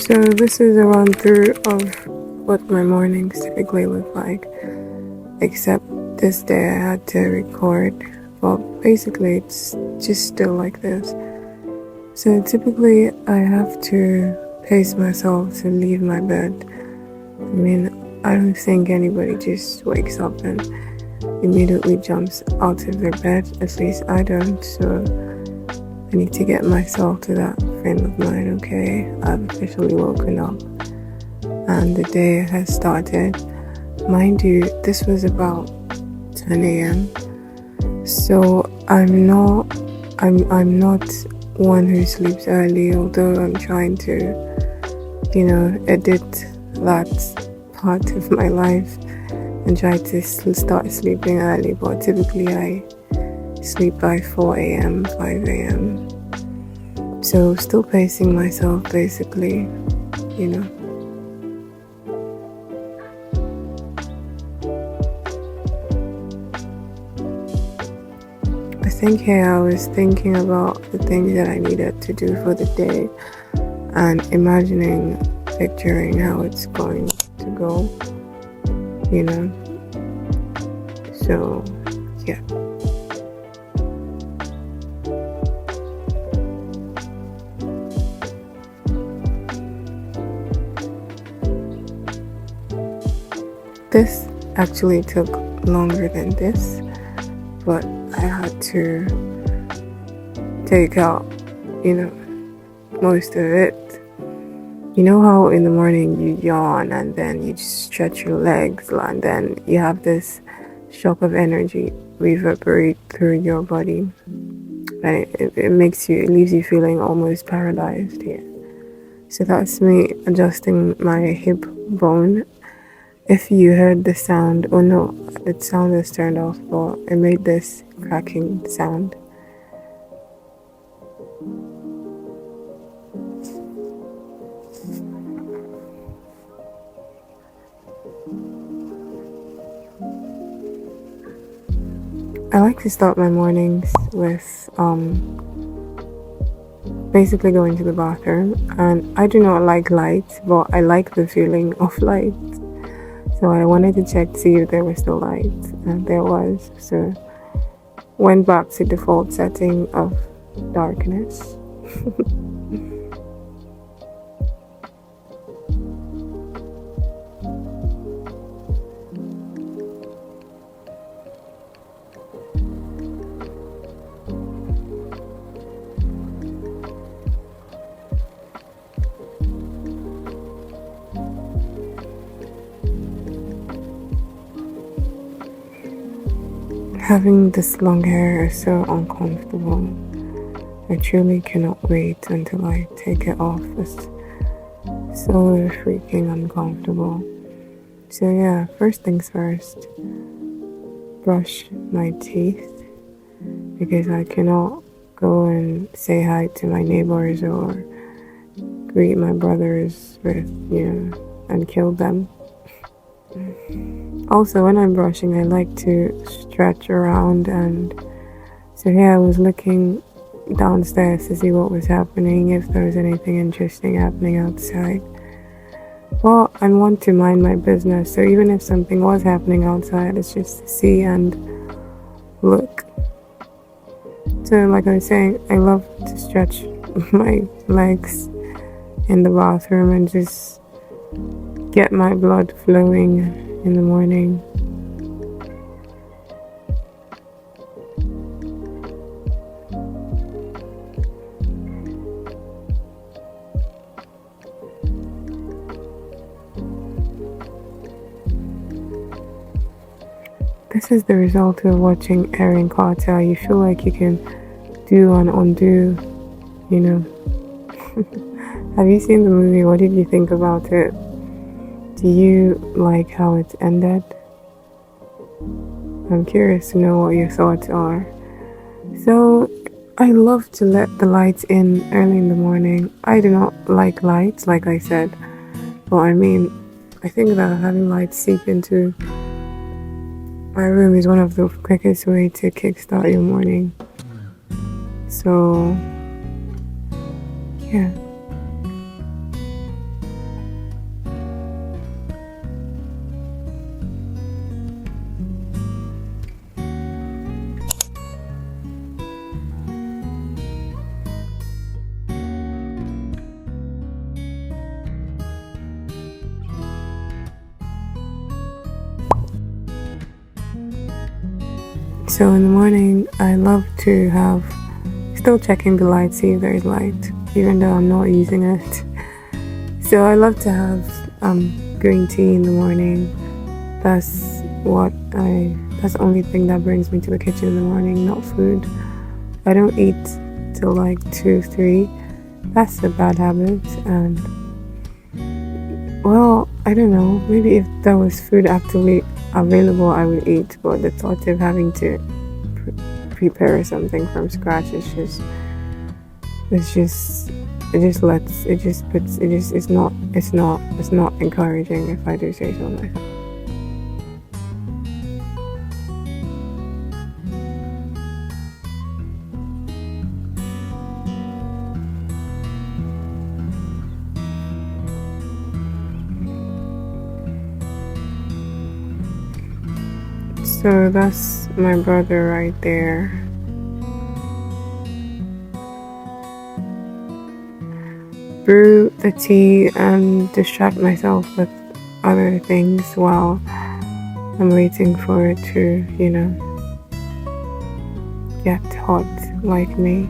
So this is a run through of what my mornings typically look like, except this day I had to record. Well, basically it's just still like this. So typically I have to pace myself to leave my bed. I mean, I don't think anybody just wakes up and immediately jumps out of their bed. At least I don't. So I need to get myself to that frame of mind. Okay, I've officially woken up and the day has started. Mind you, this was about 10 a.m. So I'm not one who sleeps early, although I'm trying to, edit that part of my life and try to start sleeping early. But typically I sleep by 4 a.m., 5 a.m. So still pacing myself basically, I think here I was thinking about the things that I needed to do for the day and picturing how it's going to go, So, yeah. This actually took longer than this, but I had to take out, most of it. You know how in the morning you yawn and then you just stretch your legs and then you have this shock of energy reverberate through your body and it leaves you feeling almost paralyzed here. So that's me adjusting my hip bone. If you heard the sound, oh no, the sound is turned off, but it made this cracking sound. I like to start my mornings with basically going to the bathroom, and I do not like lights, but I like the feeling of light. So I wanted to check to see if there was still light, and there was. So went back to default setting of darkness. Having this long hair is so uncomfortable. I truly cannot wait until I take it off. It's so freaking uncomfortable. So yeah, first things first, brush my teeth because I cannot go and say hi to my neighbors or greet my brothers with, and kill them. Also, when I'm brushing, I like to stretch around, and so here I was looking downstairs to see what was happening, if there was anything interesting happening outside. Well, I want to mind my business, so even if something was happening outside, it's just to see and look. So like I was saying, I love to stretch my legs in the bathroom and just get my blood flowing in the morning. This is the result of watching Erin Carter. You feel like you can do and undo, Have you seen the movie? What did you think about it? Do you like how it's ended? I'm curious to know what your thoughts are. So, I love to let the lights in early in the morning. I do not like lights, like I said. But I think that having lights seep into my room is one of the quickest way to kickstart your morning. So, yeah. So in the morning, I love to have, still checking the light, see if there's light, even though I'm not using it. So I love to have green tea in the morning. That's the only thing that brings me to the kitchen in the morning, not food. I don't eat till like 2, 3. That's a bad habit. And well, I don't know, maybe if there was food actively available I would eat, but the thought of having to prepare something from scratch it's not encouraging, if I do say so myself. So that's my brother right there. Brew the tea and distract myself with other things while I'm waiting for it to, get hot like me.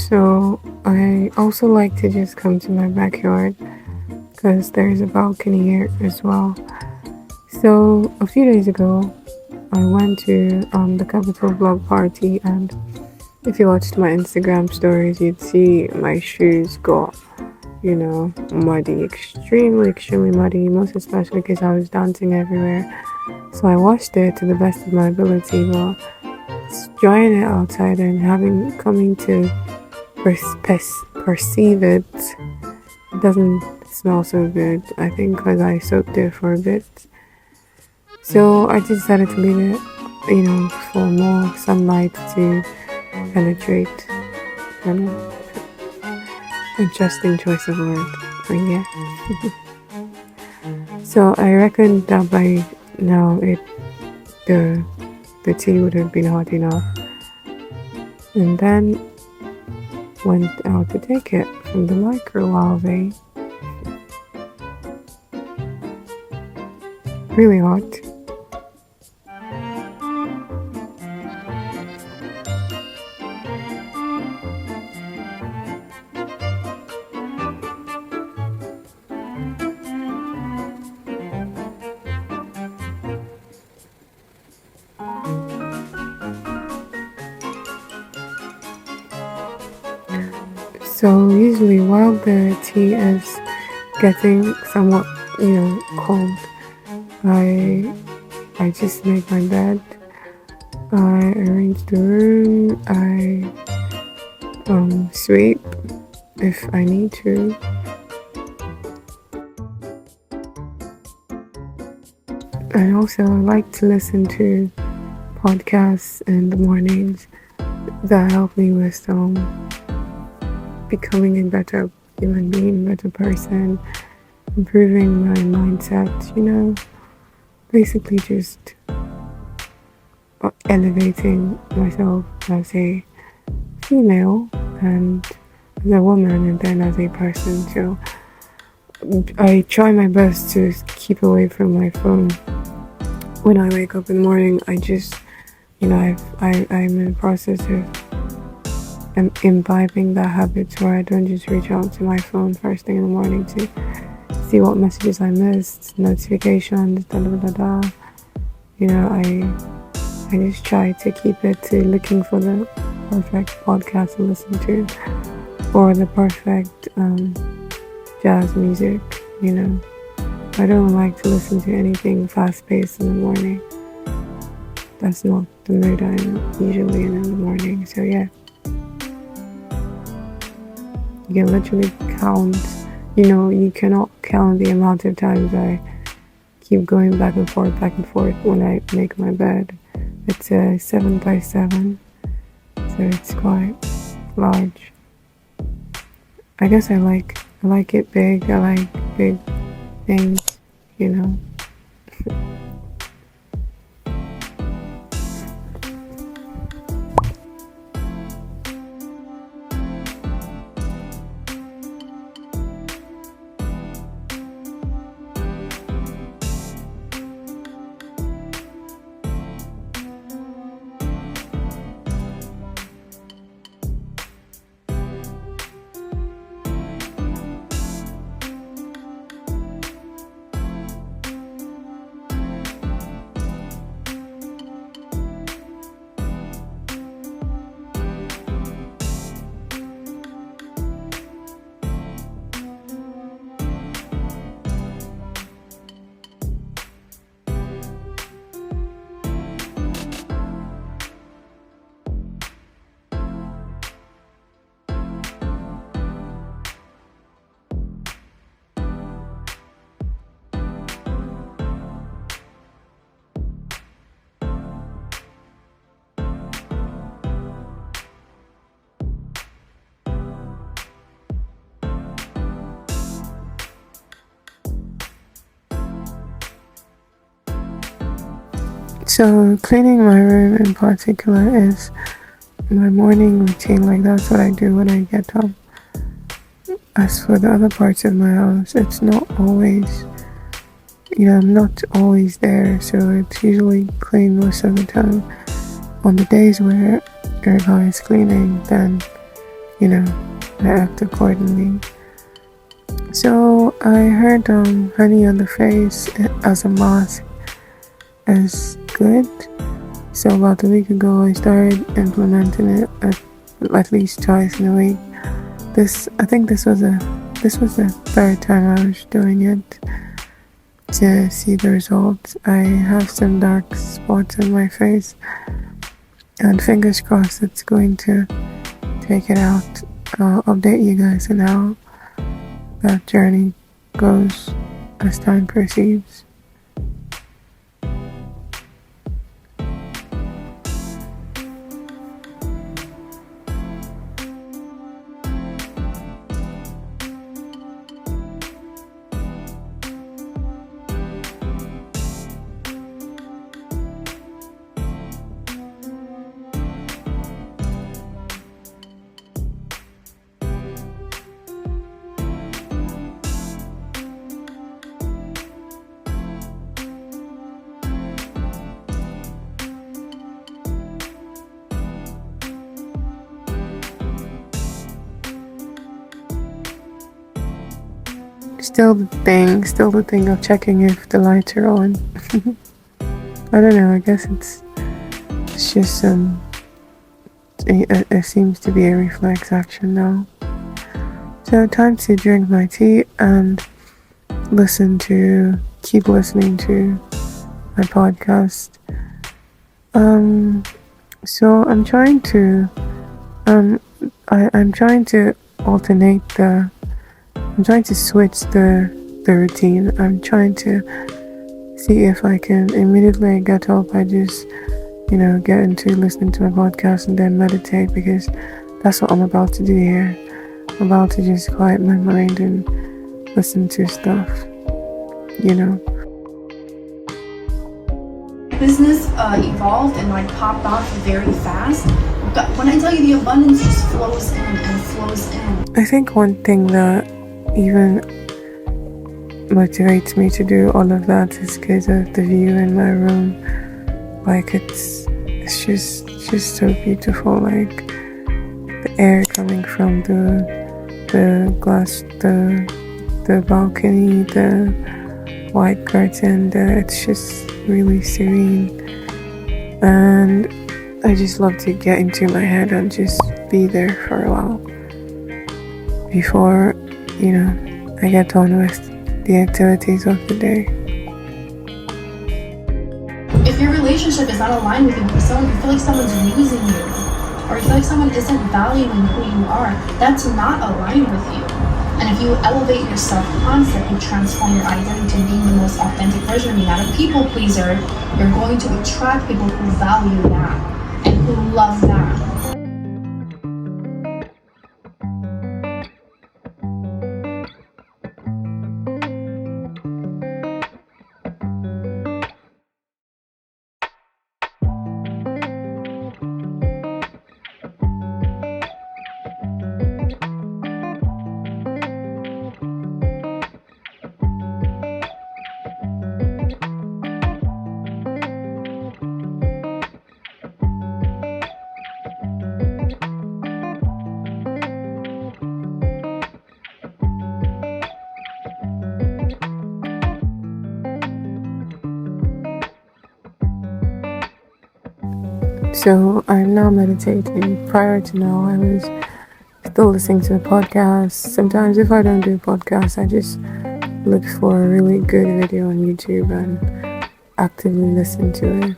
So I also like to just come to my backyard because there's a balcony here as well. So a few days ago, I went to the Capital Blog party, and if you watched my Instagram stories, you'd see my shoes got, muddy, extremely muddy, most especially because I was dancing everywhere. So I washed it to the best of my ability, but drying it outside and coming to perceive it doesn't smell so good, I think, because I soaked it for a bit. So I just decided to leave it, for more sunlight to penetrate. Interesting choice of word, but yeah. So I reckon that by now the tea would have been hot enough, and then went out to take it from the microwave. Really hot. So usually while the tea is getting somewhat, cold, I just make my bed, I arrange the room, I sweep if I need to. And also I like to listen to podcasts in the mornings that help me with becoming a better human being, better person, improving my mindset, basically just elevating myself as a female and as a woman and then as a person. So I try my best to keep away from my phone. When I wake up in the morning, I just, I'm in the process of imbibing that habit where I don't just reach out to my phone first thing in the morning to see what messages I missed, notifications, I just try to keep it to looking for the perfect podcast to listen to, or the perfect jazz music, I don't like to listen to anything fast-paced in the morning. That's not the mood I'm usually in the morning. So yeah, you can literally count, you cannot count the amount of times I keep going back and forth when I make my bed. It's a 7x7, so it's quite large. I guess I like it big. I like big things. So cleaning my room in particular is my morning routine. Like, that's what I do when I get up. As for the other parts of my house, it's not always, I'm not always there, so it's usually clean most of the time. On the days where Erga is cleaning, then, I act accordingly. So I heard honey on the face as a mask is good. So about a week ago, I started implementing it at least twice in a week. I think this was the third time I was doing it to see the results. I have some dark spots on my face, and fingers crossed it's going to take it out. I'll update you guys on how that journey goes as time proceeds. Still the thing of checking if the lights are on. I don't know, I guess it's just it seems to be a reflex action now. So time to drink my tea and keep listening to my podcast. So I'm trying to I'm trying to switch the routine. I'm trying to see if I can immediately get up, I just get into listening to my podcast and then meditate, because that's what I'm about to do here. I'm about to just quiet my mind and listen to stuff. Business evolved and popped off very fast. But when I tell you, the abundance just flows in and flows in. I think one thing that even motivates me to do all of that is because of the view in my room. It's just so beautiful. The air coming from the glass, the balcony, the white curtain, it's just really serene. And I just love to get into my head and just be there for a while before I get on with the activities of the day. If your relationship is not aligned with you, if you feel like someone's using you, or you feel like someone isn't valuing who you are, that's not aligned with you. And if you elevate yourself constantly, transform your identity to being the most authentic version of you, not a people pleaser, you're going to attract people who value that and who love that. So I'm now meditating. Prior to now, I was still listening to the podcast. Sometimes if I don't do podcasts, I just look for a really good video on YouTube and actively listen to it.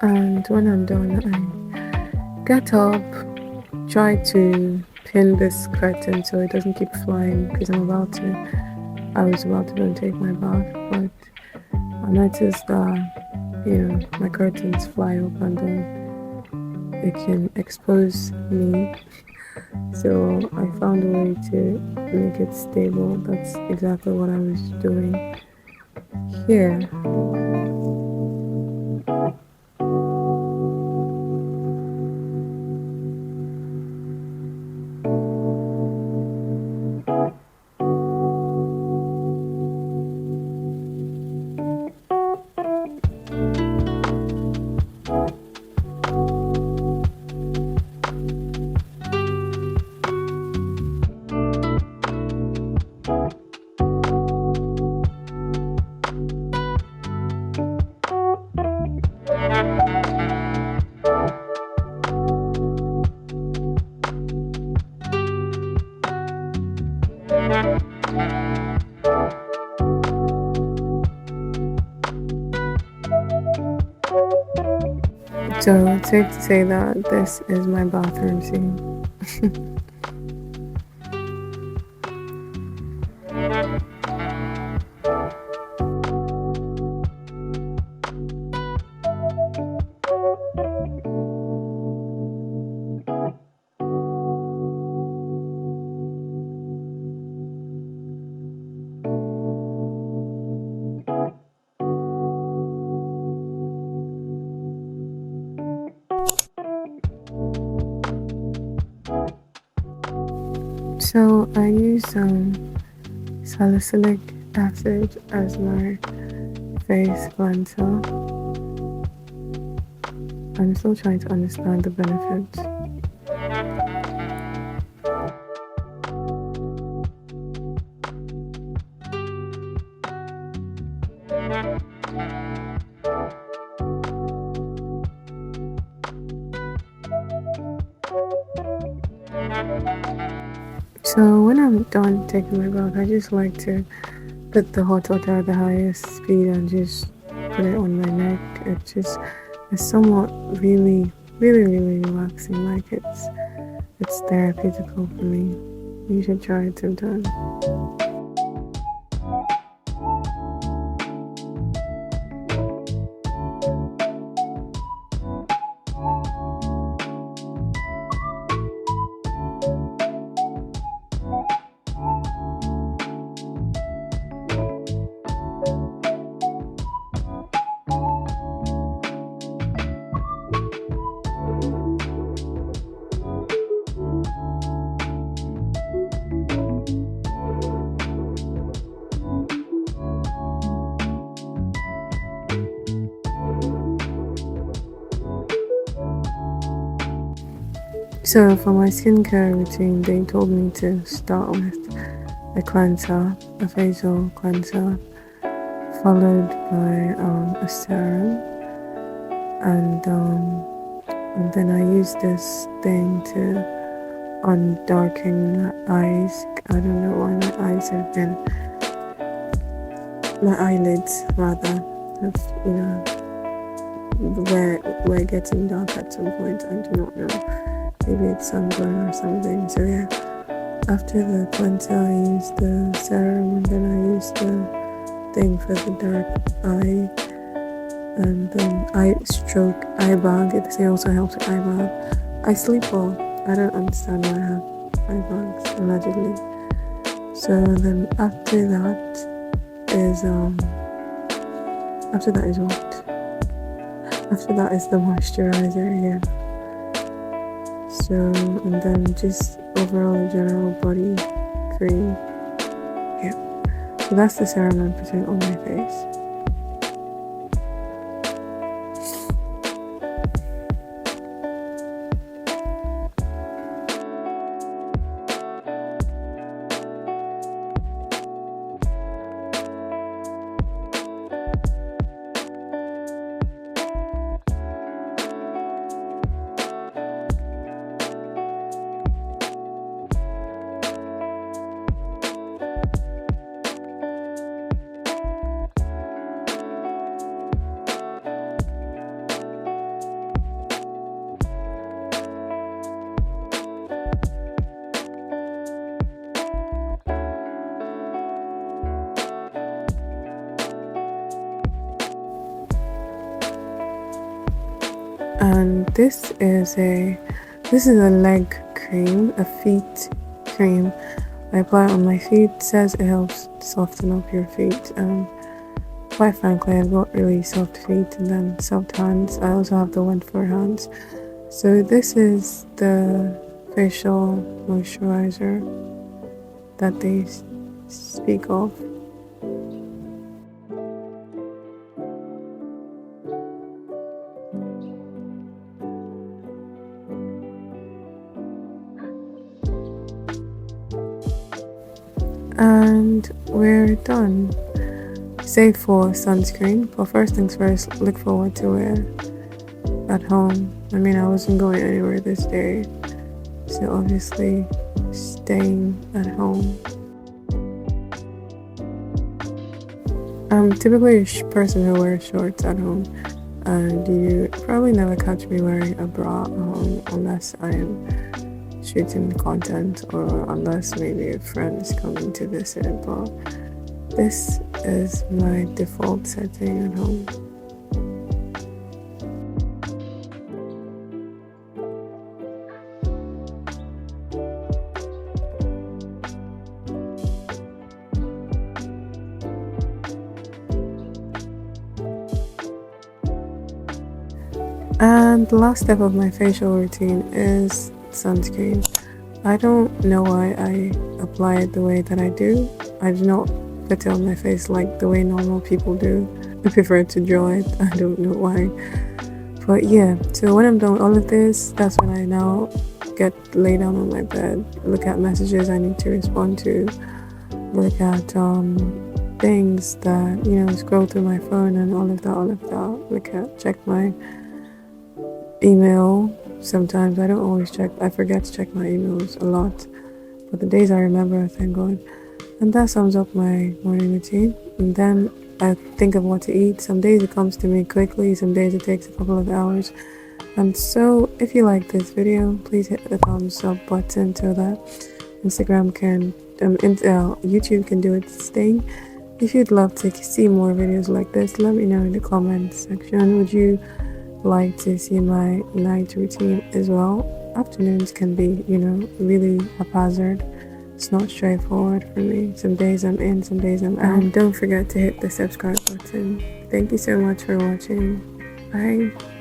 And when I'm done, I get up, try to pin this curtain so it doesn't keep flying because I was about to go and take my bath, but I noticed that, my curtains fly up and then it can expose me. So I found a way to make it stable. That's exactly what I was doing here. So it's safe to say that this is my bathroom scene. So I use salicylic acid as my face cleanser. I'm still trying to understand the benefits. So when I'm done taking my bath, I just like to put the hot water at the highest speed and just put it on my neck. It's somewhat really relaxing. Like it's therapeutical for me. You should try it sometime. So for my skincare routine, they told me to start with a cleanser, a facial cleanser, followed by a serum, and then I use this thing to undarken my eyes. I don't know why my eyelids rather, have where it gets dark at some point. I do not know. Maybe it's sunburn or something. So yeah, after the cleanser, I use the serum, and then I use the thing for the dark eye, and then eye bag. It also helps with eye bag. I sleep well. I don't understand why I have eye bags, allegedly. So then after that is what? After that is the moisturizer, yeah. So, and then just overall general body cream. Yeah. So that's the serum I'm putting on my face. And this is a leg cream, a feet cream. I apply it on my feet. It says it helps soften up your feet. Quite frankly, I've got really soft feet and then soft hands. I also have the one for hands. So this is the facial moisturizer that they speak of. And we're done. Save for sunscreen, but first things first, look forward to it at home. I mean, I wasn't going anywhere this day, so obviously staying at home. I'm typically a person who wears shorts at home, and you probably never catch me wearing a bra at home unless I am shooting content or unless maybe a friend is coming to visit, but this is my default setting at home. And the last step of my facial routine is sunscreen. I don't know why I apply it the way that I do. I do not put it on my face like the way normal people do. I prefer to draw it. I don't know why. But yeah, so when I'm done with all of this, that's when I now lay down on my bed, look at messages I need to respond to, look at things that, scroll through my phone and all of that. Check my email. Sometimes I don't always check. I forget to check my emails a lot. but the days I remember, I thank God. And that sums up my morning routine. And then I think of what to eat. Some days it comes to me quickly, some days it takes a couple of hours. And so if you like this video, please hit the thumbs up button so that Instagram can, YouTube can do its thing. If you'd love to see more videos like this, let me know in the comments section. Would you like to see my night routine as well? Afternoons can be, really haphazard. It's not straightforward for me. Some days I'm in, some days I'm out. And don't forget to hit the subscribe button. Thank you so much for watching. Bye.